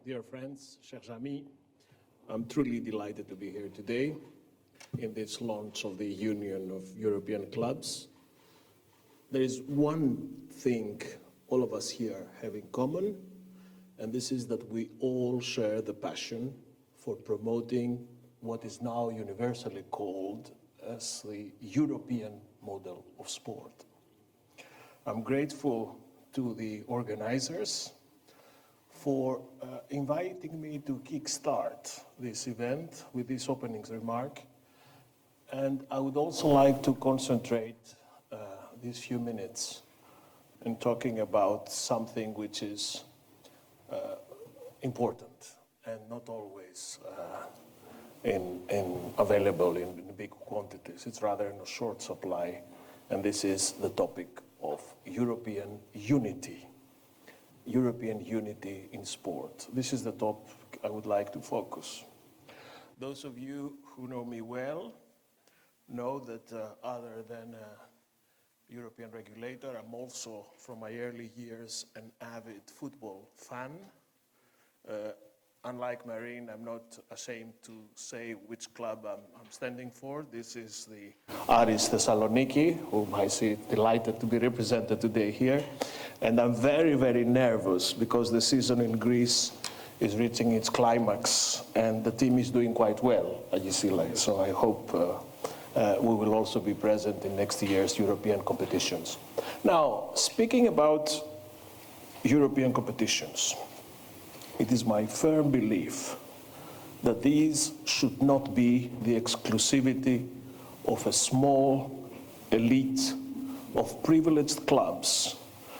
Dear friends, chers amis, I'm truly delighted to be here today in this launch of the Union of European Clubs. There is one thing all of us here have in common, and this is that we all share the passion for promoting what is now universally called as the European model of sport. I'm grateful to the organizers for inviting me to kickstart this event with this opening remark. And I would also like to concentrate these few minutes in talking about something which is important and not always available in big quantities. It's rather in a short supply, and this is the topic of European unity. European unity in sport. This is the topic I would like to focus. Those of you who know me well know that other than a European regulator, I'm also, from my early years, an avid football fan. Unlike Marine, I'm not ashamed to say which club I'm standing for. This is the Aris Thessaloniki, whom I see delighted to be represented today here. And I'm very, very nervous because the season in Greece is reaching its climax and the team is doing quite well at UCLA. So I hope we will also be present in next year's European competitions. Now, speaking about European competitions, it is my firm belief that these should not be the exclusivity of a small elite of privileged clubs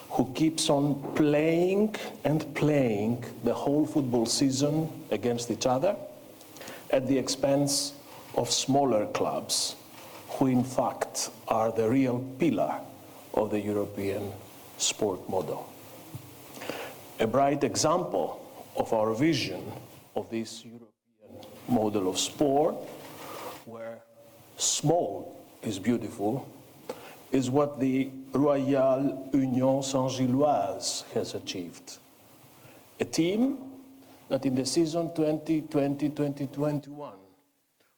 who keeps on playing and playing the whole football season against each other at the expense of smaller clubs who in fact are the real pillar of the European sport model. A bright example of our vision of this European model of sport, where small is beautiful, is what the Royal Union Saint-Gilloise has achieved. A team that in the season 2020-2021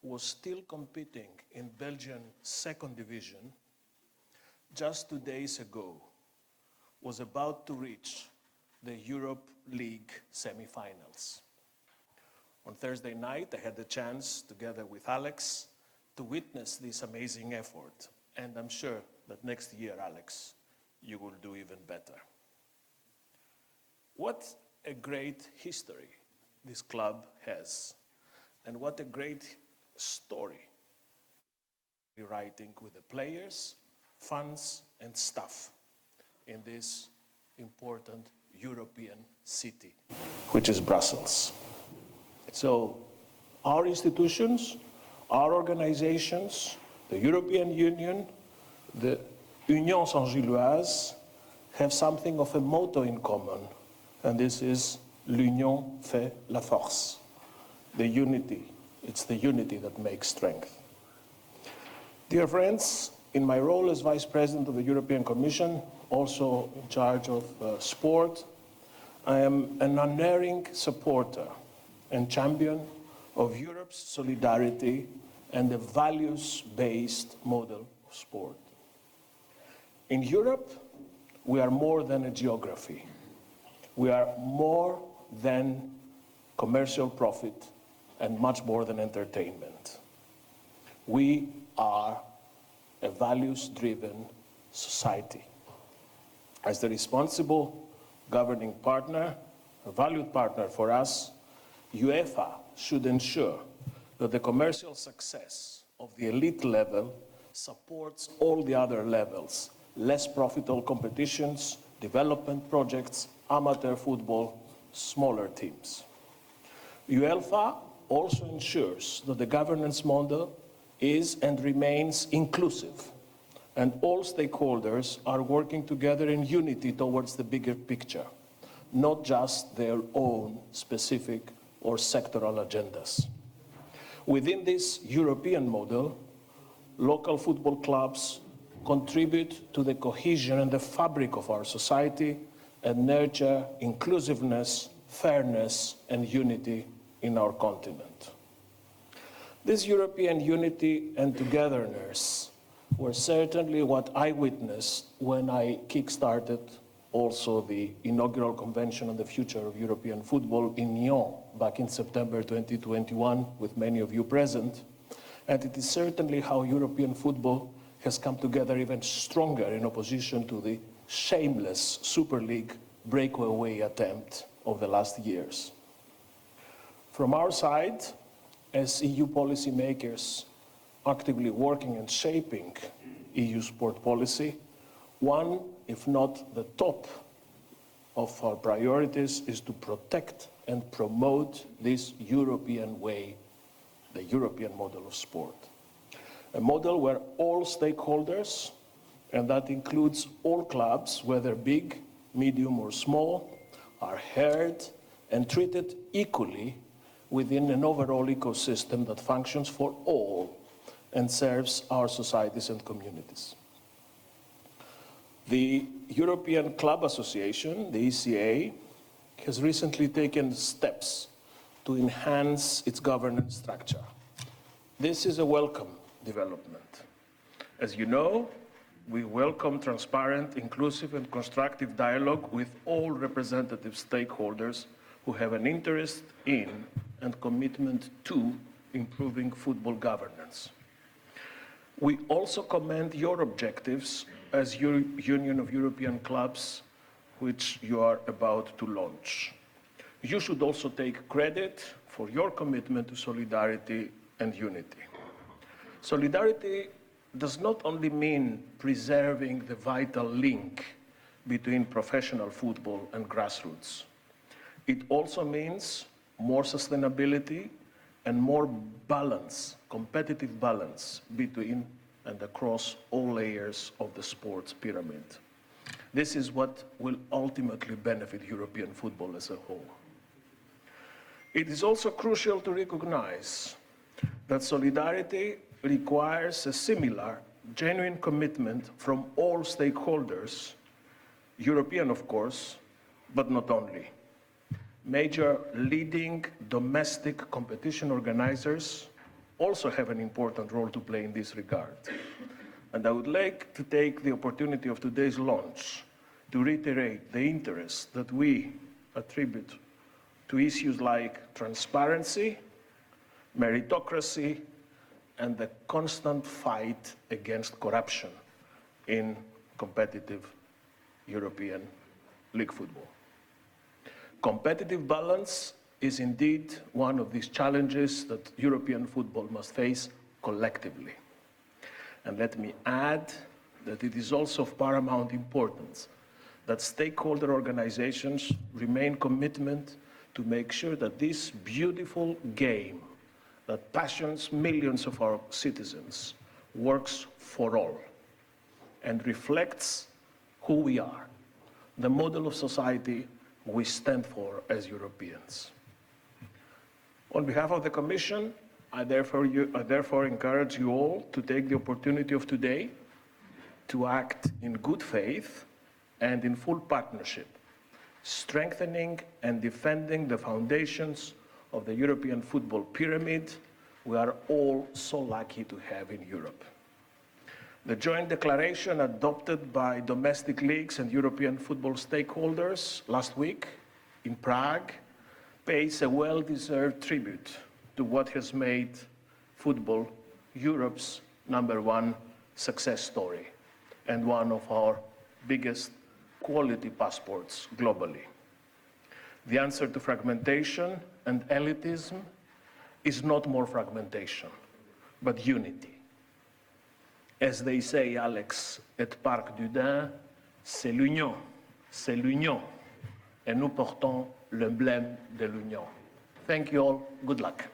was still competing in Belgian second division, just 2 days ago was about to reach the Europe League semi-finals. On Thursday night, I had the chance, together with Alex, to witness this amazing effort. And I'm sure that next year, Alex, you will do even better. What a great history this club has, and what a great story writing with the players, fans, and staff in this important European city, which is Brussels. So our institutions, our organizations, the European Union, the Union Saint-Gilloise have something of a motto in common, and this is l'union fait la force. The unity, it's the unity that makes strength. Dear friends, in my role as Vice President of the European Commission, also in charge of sport, I am an unerring supporter and champion of Europe's solidarity and the values-based model of sport. In Europe, we are more than a geography. We are more than commercial profit and much more than entertainment. We are a values-driven society. As the responsible governing partner, a valued partner for us, UEFA should ensure that the commercial success of the elite level supports all the other levels, less profitable competitions, development projects, amateur football, smaller teams. UEFA also ensures that the governance model is and remains inclusive, and all stakeholders are working together in unity towards the bigger picture, not just their own specific or sectoral agendas. Within this European model, local football clubs contribute to the cohesion and the fabric of our society and nurture inclusiveness, fairness, and unity in our continent. This European unity and togetherness were certainly what I witnessed when I kick-started also the inaugural Convention on the Future of European Football in Lyon back in September 2021, with many of you present. And it is certainly how European football has come together even stronger in opposition to the shameless Super League breakaway attempt of the last years. From our side, as EU policymakers actively working and shaping EU sport policy, one, if not the top of our priorities, is to protect and promote this European way, the European model of sport. A model where all stakeholders, and that includes all clubs, whether big, medium or small, are heard and treated equally within an overall ecosystem that functions for all and serves our societies and communities. The European Club Association, the ECA, has recently taken steps to enhance its governance structure. This is a welcome development. As you know, we welcome transparent, inclusive and constructive dialogue with all representative stakeholders who have an interest in and commitment to improving football governance. We also commend your objectives as Union of European Clubs, which you are about to launch. You should also take credit for your commitment to solidarity and unity. Solidarity does not only mean preserving the vital link between professional football and grassroots. It also means more sustainability and more balance, competitive balance between and across all layers of the sports pyramid. This is what will ultimately benefit European football as a whole. It is also crucial to recognize that solidarity requires a similar, genuine commitment from all stakeholders, European of course, but not only. Major leading domestic competition organizers also have an important role to play in this regard. And I would like to take the opportunity of today's launch to reiterate the interest that we attribute to issues like transparency, meritocracy, and the constant fight against corruption in competitive European league football. Competitive balance is indeed one of these challenges that European football must face collectively. And let me add that it is also of paramount importance that stakeholder organizations remain committed to make sure that this beautiful game that passions millions of our citizens works for all and reflects who we are, the model of society we stand for as Europeans. On behalf of the Commission, I therefore encourage you all to take the opportunity of today to act in good faith and in full partnership, strengthening and defending the foundations of the European football pyramid we are all so lucky to have in Europe. The joint declaration adopted by domestic leagues and European football stakeholders last week in Prague pays a well-deserved tribute to what has made football Europe's #1 success story and one of our biggest quality passports globally. The answer to fragmentation and elitism is not more fragmentation, but unity. As they say, Alex, at Parc du Dain, c'est l'union, et nous portons l'emblème de l'union. Thank you all, good luck.